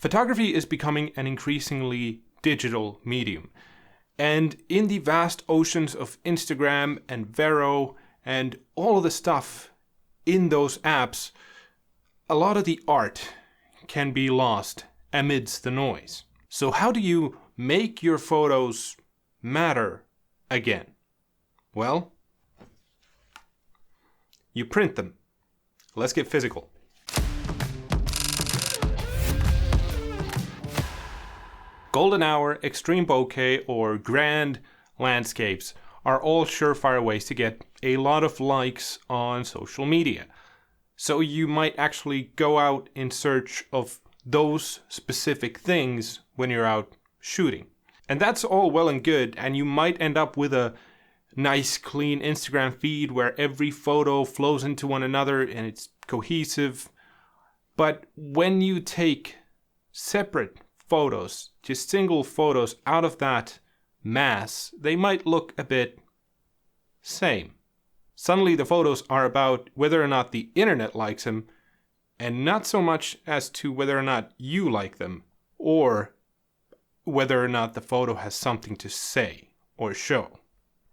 Photography is becoming an increasingly digital medium. And in the vast oceans of Instagram and Vero and all of the stuff in those apps, a lot of the art can be lost amidst the noise. So how do you make your photos matter again? Well, you print them. Let's get physical. Golden hour, extreme bokeh, or grand landscapes are all surefire ways to get a lot of likes on social media. So you might actually go out in search of those specific things when you're out shooting. And that's all well and good, and you might end up with a nice clean Instagram feed where every photo flows into one another and it's cohesive. But when you take separate photos, just single photos out of that mass, they might look a bit same. Suddenly the photos are about whether or not the internet likes them, and not so much as to whether or not you like them, or whether or not the photo has something to say or show.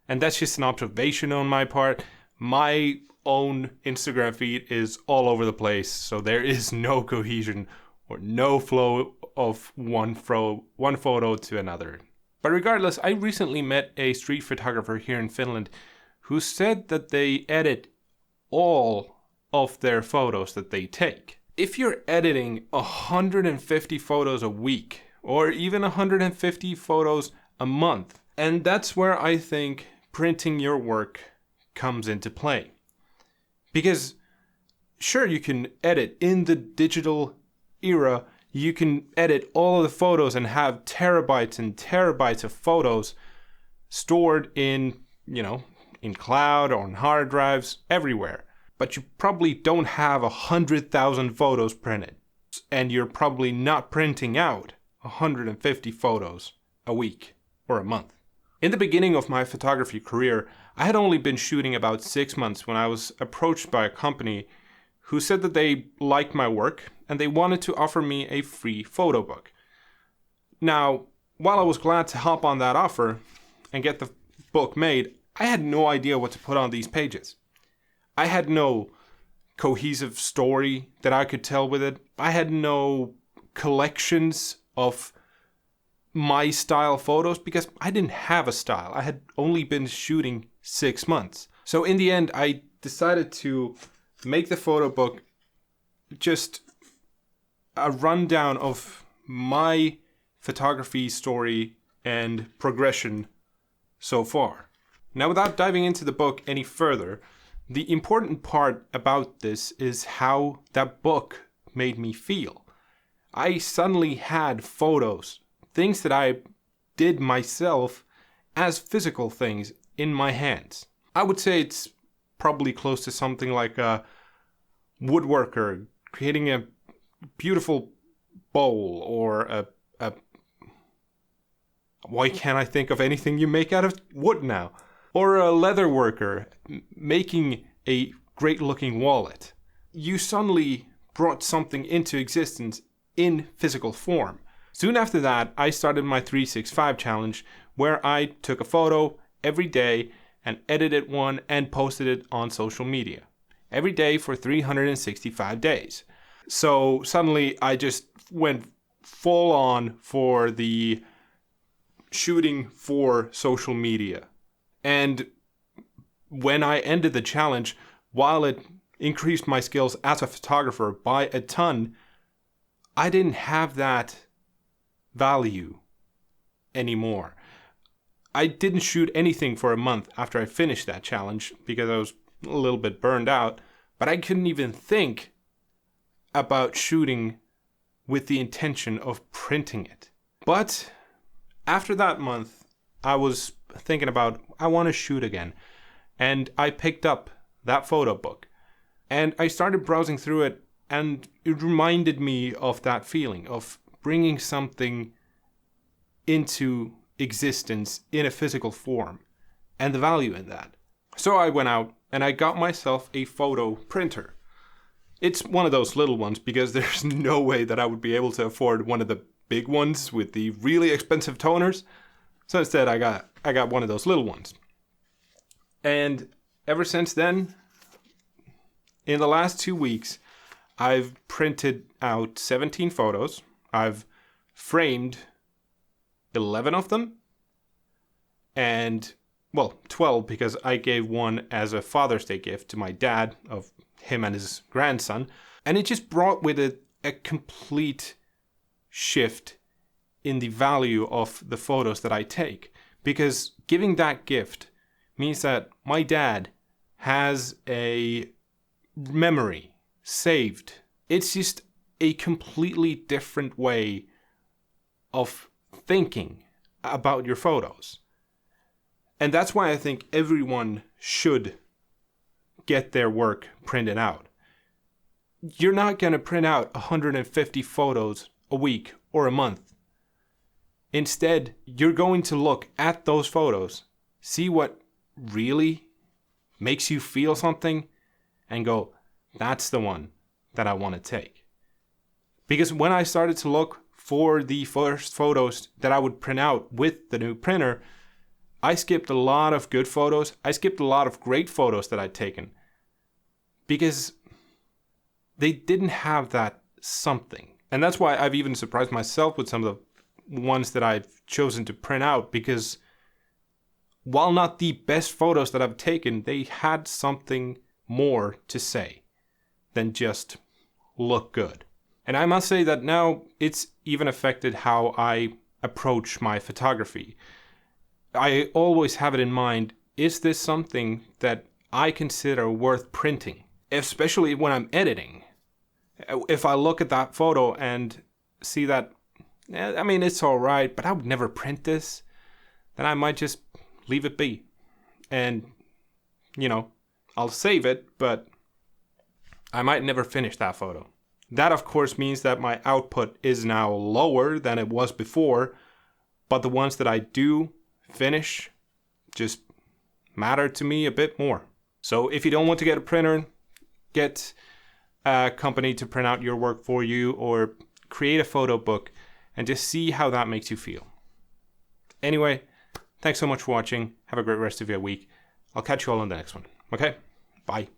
And that's just an observation on my part. My own Instagram feed is all over the place, so there is no cohesion or no flow of one photo to another. But regardless, I recently met a street photographer here in Finland who said that they edit all of their photos that they take. If you're editing 150 photos a week, or even 150 photos a month, and that's where I think printing your work comes into play. Because sure, you can edit in the digital era, you can edit all of the photos and have terabytes and terabytes of photos stored in cloud or on hard drives everywhere. But you probably don't have 100,000 photos printed. And you're probably not printing out 150 photos a week or a month. In the beginning of my photography career, I had only been shooting about 6 months when I was approached by a company who said that they liked my work and they wanted to offer me a free photo book. Now, while I was glad to hop on that offer and get the book made, I had no idea what to put on these pages. I had no cohesive story that I could tell with it. I had no collections of my style photos because I didn't have a style. I had only been shooting 6 months. So in the end, I decided to make the photo book just a rundown of my photography story and progression so far. Now, without diving into the book any further, the important part about this is how that book made me feel. I suddenly had photos, things that I did myself as physical things in my hands. I would say it's probably close to something like a woodworker creating a beautiful bowl, or a why can't I think of anything you make out of wood now? Or a leather worker making a great looking wallet. You suddenly brought something into existence in physical form. Soon after that, I started my 365 challenge, where I took a photo every day and edited one and posted it on social media. Every day for 365 days. So suddenly I just went full on for the shooting for social media. And when I ended the challenge, while it increased my skills as a photographer by a ton, I didn't have that value anymore. I didn't shoot anything for a month after I finished that challenge because I was a little bit burned out, but I couldn't even think about shooting with the intention of printing it. But after that month, I was thinking about, I want to shoot again. And I picked up that photo book and I started browsing through it, and it reminded me of that feeling of bringing something into existence in a physical form and the value in that. So I went out and I got myself a photo printer. It's one of those little ones because there's no way that I would be able to afford one of the big ones with the really expensive toners. So instead I got one of those little ones. And ever since then, in the last 2 weeks, I've printed out 17 photos. I've framed 11 of them. And, well, 12 because I gave one as a Father's Day gift to my dad of him and his grandson. And it just brought with it a complete shift in the value of the photos that I take. Because giving that gift means that my dad has a memory saved. It's just a completely different way of thinking about your photos. And that's why I think everyone should get their work printed out. You're not going to print out 150 photos a week or a month. Instead, you're going to look at those photos, see what really makes you feel something, and go, that's the one that I want to take. Because when I started to look for the first photos that I would print out with the new printer, I skipped a lot of good photos. I skipped a lot of great photos that I'd taken because they didn't have that something. And that's why I've even surprised myself with some of the ones that I've chosen to print out, because while not the best photos that I've taken, they had something more to say than just look good. And I must say that now it's even affected how I approach my photography. I always have it in mind, is this something that I consider worth printing? Especially when I'm editing. If I look at that photo and see that, I mean, it's all right, but I would never print this, then I might just leave it be. And, I'll save it, but I might never finish that photo. That, of course, means that my output is now lower than it was before, but the ones that I do finish just matter to me a bit more. So if you don't want to get a printer, get a company to print out your work for you, or create a photo book and just see how that makes you feel. Anyway, thanks so much for watching. Have a great rest of your week. I'll catch you all on the next one. Okay? Bye.